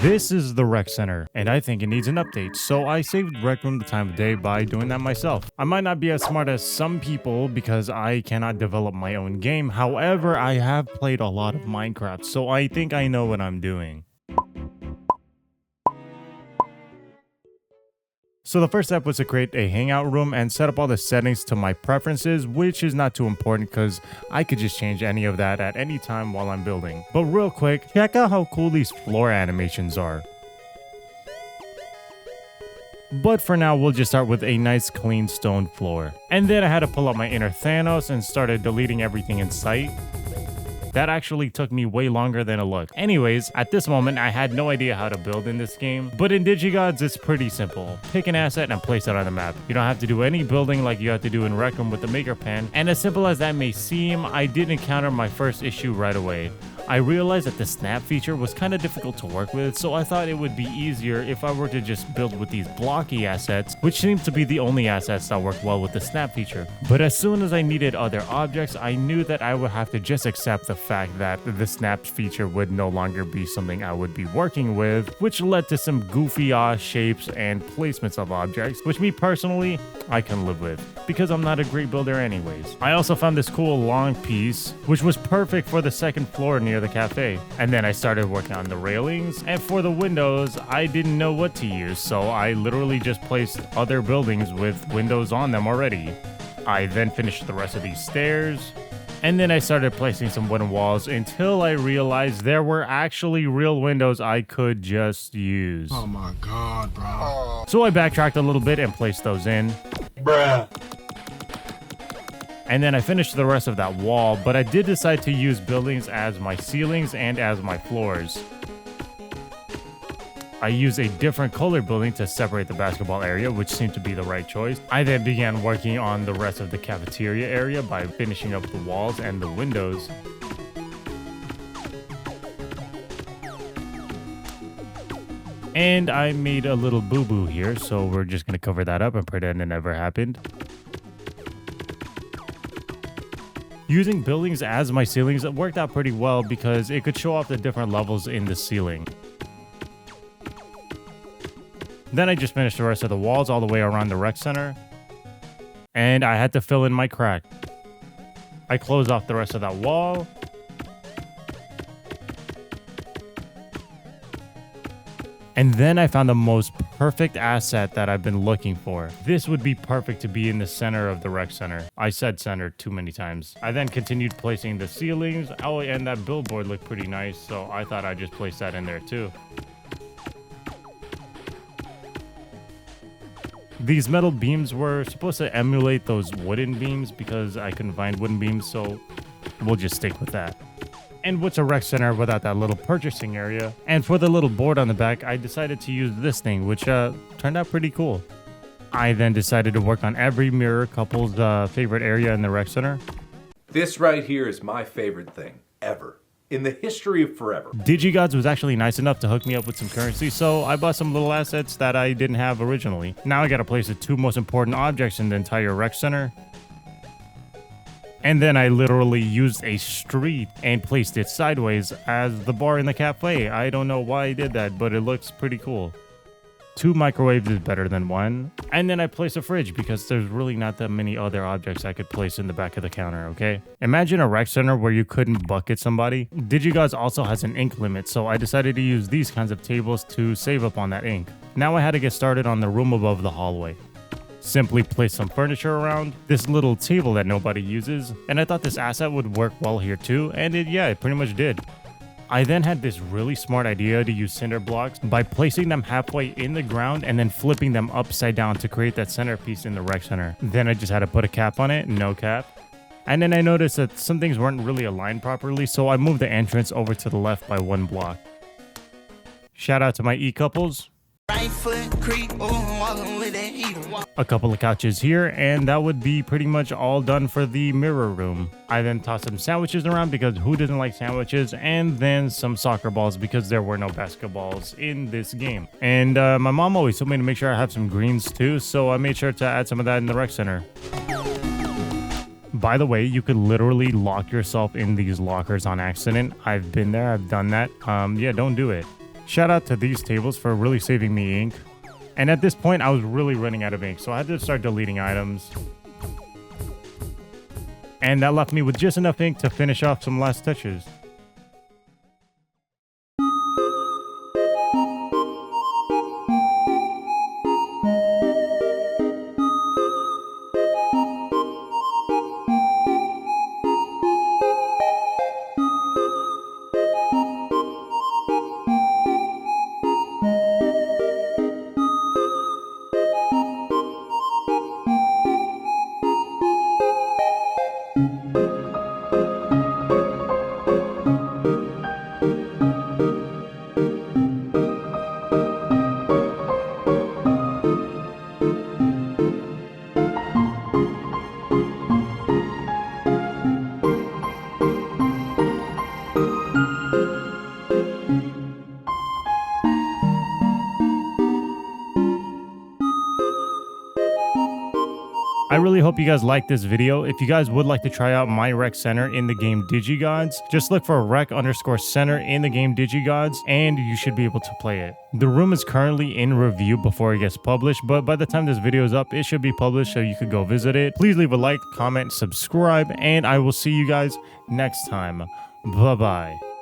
This is the rec center, and I think it needs an update, so I saved Rec Room the time of day by doing that myself. I might not be as smart as some people because I cannot develop my own game, however, I have played a lot of Minecraft, so I think I know what I'm doing. So the first step was to create a hangout room and set up all the settings to my preferences, which is not too important because I could just change any of that at any time while I'm building. But real quick, check out how cool these floor animations are. But for now, we'll just start with a nice clean stone floor. And then I had to pull out my inner Thanos and started deleting everything in sight. That actually took me way longer than it looked. Anyways, at this moment, I had no idea how to build in this game, but in digigods, it's pretty simple. Pick an asset and place it on the map. You don't have to do any building like you have to do in Rec Room with the maker pen, and as simple as that may seem, I did encounter my first issue right away. I realized that the snap feature was kind of difficult to work with, so I thought it would be easier if I were to just build with these blocky assets, which seemed to be the only assets that work well with the snap feature. But as soon as I needed other objects, I knew that I would have to just accept the fact that the snap feature would no longer be something I would be working with, which led to some goofy shapes and placements of objects, which me personally, I can live with, because I'm not a great builder anyways. I also found this cool long piece, which was perfect for the second floor near the cafe. And then I started working on the railings, and for the windows, I didn't know what to use, so I literally just placed other buildings with windows on them already. I then finished the rest of these stairs, and then I started placing some wooden walls until I realized there were actually real windows I could just use. Oh my god, bro. So I backtracked a little bit and placed those in. Bruh. And then I finished the rest of that wall, but I did decide to use buildings as my ceilings and as my floors. I used a different color building to separate the basketball area, which seemed to be the right choice. I then began working on the rest of the cafeteria area by finishing up the walls and the windows. And I made a little boo-boo here, so we're just going to cover that up and pretend it never happened. Using buildings as my ceilings, it worked out pretty well because it could show off the different levels in the ceiling. Then I just finished the rest of the walls all the way around the rec center. And I had to fill in my crack. I closed off the rest of that wall. And then I found the most perfect asset that I've been looking for. This would be perfect to be in the center of the rec center. I said center too many times. I then continued placing the ceilings. Oh, and that billboard looked pretty nice, so I thought I'd just place that in there too. These metal beams were supposed to emulate those wooden beams because I couldn't find wooden beams, so we'll just stick with that. And what's a rec center without that little purchasing area? And for the little board on the back, I decided to use this thing, which turned out pretty cool. I then decided to work on every mirror couple's favorite area in the rec center. This right here is my favorite thing ever. In the history of forever. Digigods was actually nice enough to hook me up with some currency, so I bought some little assets that I didn't have originally. Now I gotta place the two most important objects in the entire rec center. And then I literally used a street and placed it sideways as the bar in the cafe. I don't know why I did that, but it looks pretty cool. 2 microwaves is better than 1. And then I placed a fridge because there's really not that many other objects I could place in the back of the counter, okay? Imagine a rec center where you couldn't bucket somebody. Digigods also has an ink limit, so I decided to use these kinds of tables to save up on that ink. Now I had to get started on the room above the hallway. Simply place some furniture around, this little table that nobody uses, and I thought this asset would work well here too, and it pretty much did. I then had this really smart idea to use cinder blocks by placing them halfway in the ground and then flipping them upside down to create that centerpiece in the rec center. Then I just had to put a cap on it, no cap. And then I noticed that some things weren't really aligned properly, so I moved the entrance over to the left by 1 block. Shout out to my E-couples. Right foot creep, walking with that heater. A couple of couches here, and that would be pretty much all done for the mirror room. I then tossed some sandwiches around because who doesn't like sandwiches, and then some soccer balls because there were no basketballs in this game. And my mom always told me to make sure I have some greens too, so I made sure to add some of that in the rec center. By the way, you could literally lock yourself in these lockers on accident. I've been there, I've done that. Yeah, don't do it. Shout out to these tables for really saving me ink. And at this point, I was really running out of ink, so I had to start deleting items. And that left me with just enough ink to finish off some last touches. I really hope you guys like this video. If you guys would like to try out my rec center in the game Digigods, just look for rec_center in the game Digigods and you should be able to play it. The room is currently in review before it gets published, but by the time this video is up, it should be published so you could go visit it. Please leave a like, comment, subscribe, and I will see you guys next time. Bye-bye.